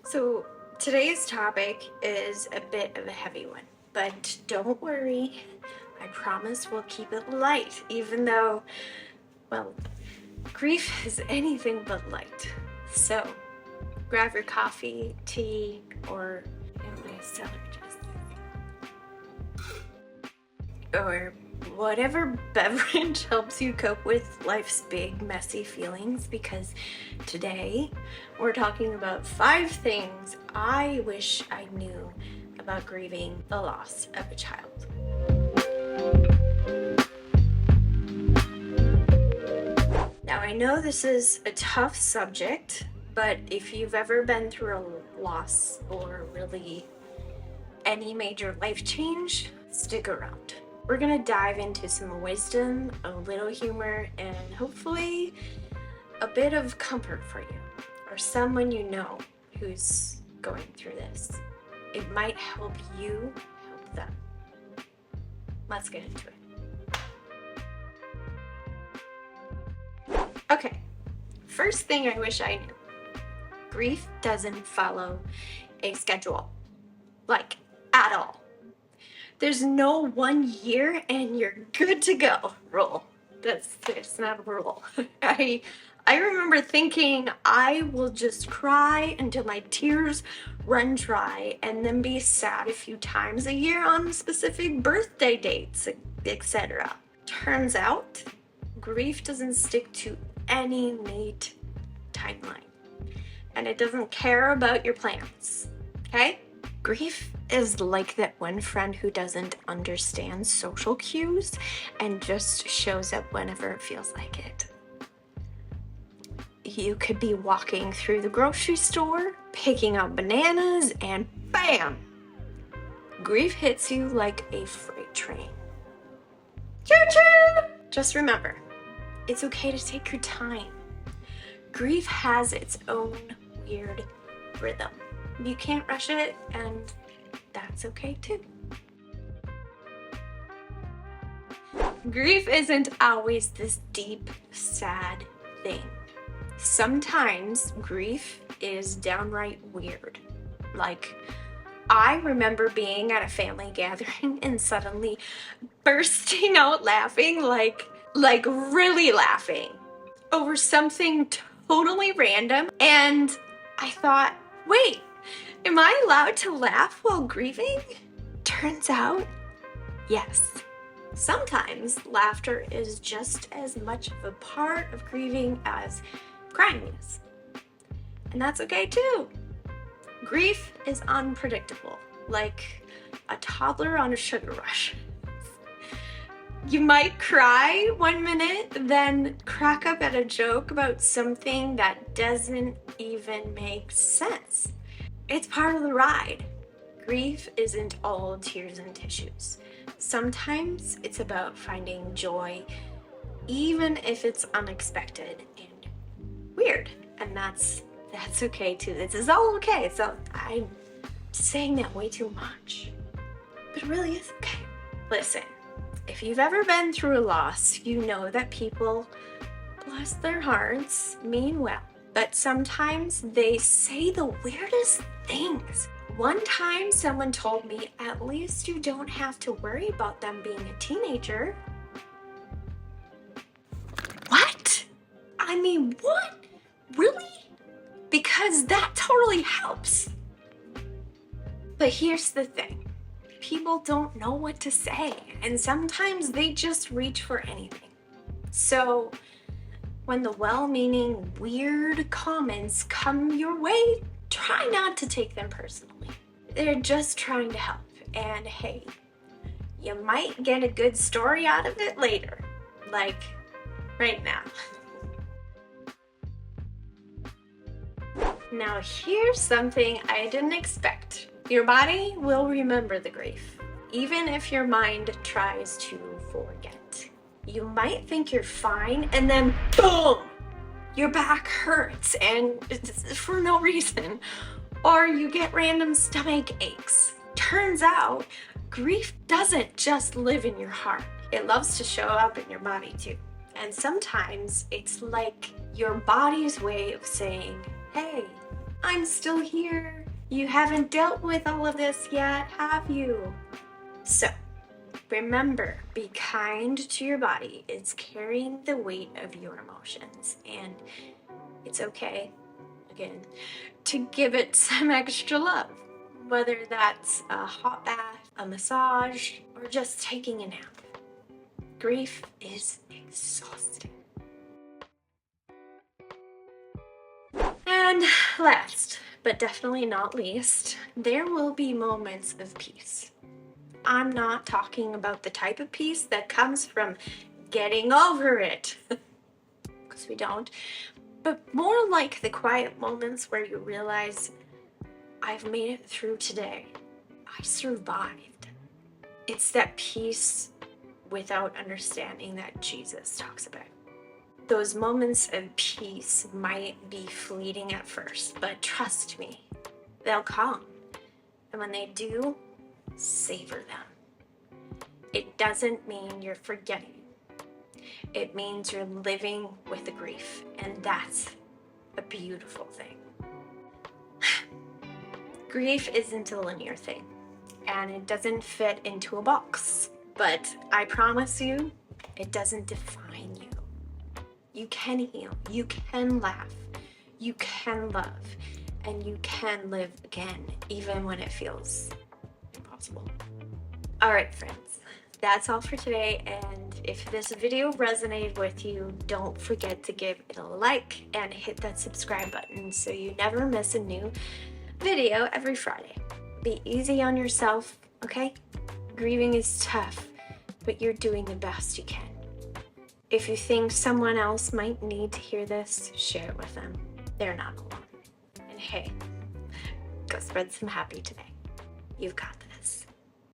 So today's topic is a bit of a heavy one, but don't worry, I promise we'll keep it light, even though, well, grief is anything but light. So grab your coffee, tea, or or whatever beverage helps you cope with life's big, messy feelings, because today we're talking about 5 things I wish I knew about grieving the loss of a child. Now, I know this is a tough subject, but if you've ever been through a loss or really any major life change, stick around. We're gonna dive into some wisdom, a little humor, and hopefully a bit of comfort for you or someone you know who's going through this. It might help you help them. Let's get into it. Okay, first thing I wish I knew. Grief doesn't follow a schedule, like at all. There's no 1 year and you're good to go rule. It's not a rule. I remember thinking I will just cry until my tears run dry and then be sad a few times a year on specific birthday dates, etc. Turns out, grief doesn't stick to any neat timeline, and it doesn't care about your plans, okay? Grief is like that one friend who doesn't understand social cues and just shows up whenever it feels like it. You could be walking through the grocery store, picking out bananas, and bam! Grief hits you like a freight train. Choo-choo! Just remember, it's okay to take your time. Grief has its own weird rhythm. You can't rush it, and that's okay too. Grief isn't always this deep, sad thing. Sometimes grief is downright weird. Like, I remember being at a family gathering and suddenly bursting out laughing, like really laughing, over something totally random, and I thought, wait, am I allowed to laugh while grieving? Turns out, yes. Sometimes laughter is just as much of a part of grieving as crying is. And that's okay too. Grief is unpredictable, like a toddler on a sugar rush. You might cry 1 minute, then crack up at a joke about something that doesn't even make sense. It's part of the ride. Grief isn't all tears and tissues. Sometimes it's about finding joy, even if it's unexpected and weird. And that's okay too. This is all okay. So I'm saying that way too much, but it really is okay. Listen, if you've ever been through a loss, you know that people, bless their hearts, mean well. But sometimes they say the weirdest things. One time someone told me, at least you don't have to worry about them being a teenager. What? I mean, what? Really? Because that totally helps. But here's the thing. People don't know what to say, and sometimes they just reach for anything. So when the well-meaning, weird comments come your way, try not to take them personally. They're just trying to help, and hey, you might get a good story out of it later, like right now. Now here's something I didn't expect. Your body will remember the grief, even if your mind tries to forget. You might think you're fine, and then boom! Your back hurts, and it's for no reason. Or you get random stomach aches. Turns out, grief doesn't just live in your heart. It loves to show up in your body too. And sometimes it's like your body's way of saying, hey, I'm still here. You haven't dealt with all of this yet, have you? So, remember, be kind to your body. It's carrying the weight of your emotions, and it's okay, again, to give it some extra love, whether that's a hot bath, a massage, or just taking a nap. Grief is exhausting. And last, but definitely not least, there will be moments of peace. I'm not talking about the type of peace that comes from getting over it, because we don't, but more like the quiet moments where you realize, I've made it through today. I survived. It's that peace without understanding that Jesus talks about. Those moments of peace might be fleeting at first, but trust me, they'll come. And when they do, savor them. It doesn't mean you're forgetting. It means you're living with the grief, and that's a beautiful thing. Grief isn't a linear thing, and it doesn't fit into a box, but I promise you, it doesn't define you. You can heal, you can laugh, you can love, and you can live again, even when it feels impossible. All right, friends, that's all for today, and if this video resonated with you, don't forget to give it a like and hit that subscribe button so you never miss a new video every Friday. Be easy on yourself, okay? Grieving is tough, but you're doing the best you can. If you think someone else might need to hear this, share it with them. They're not alone. And hey, go spread some happy today. You've got this.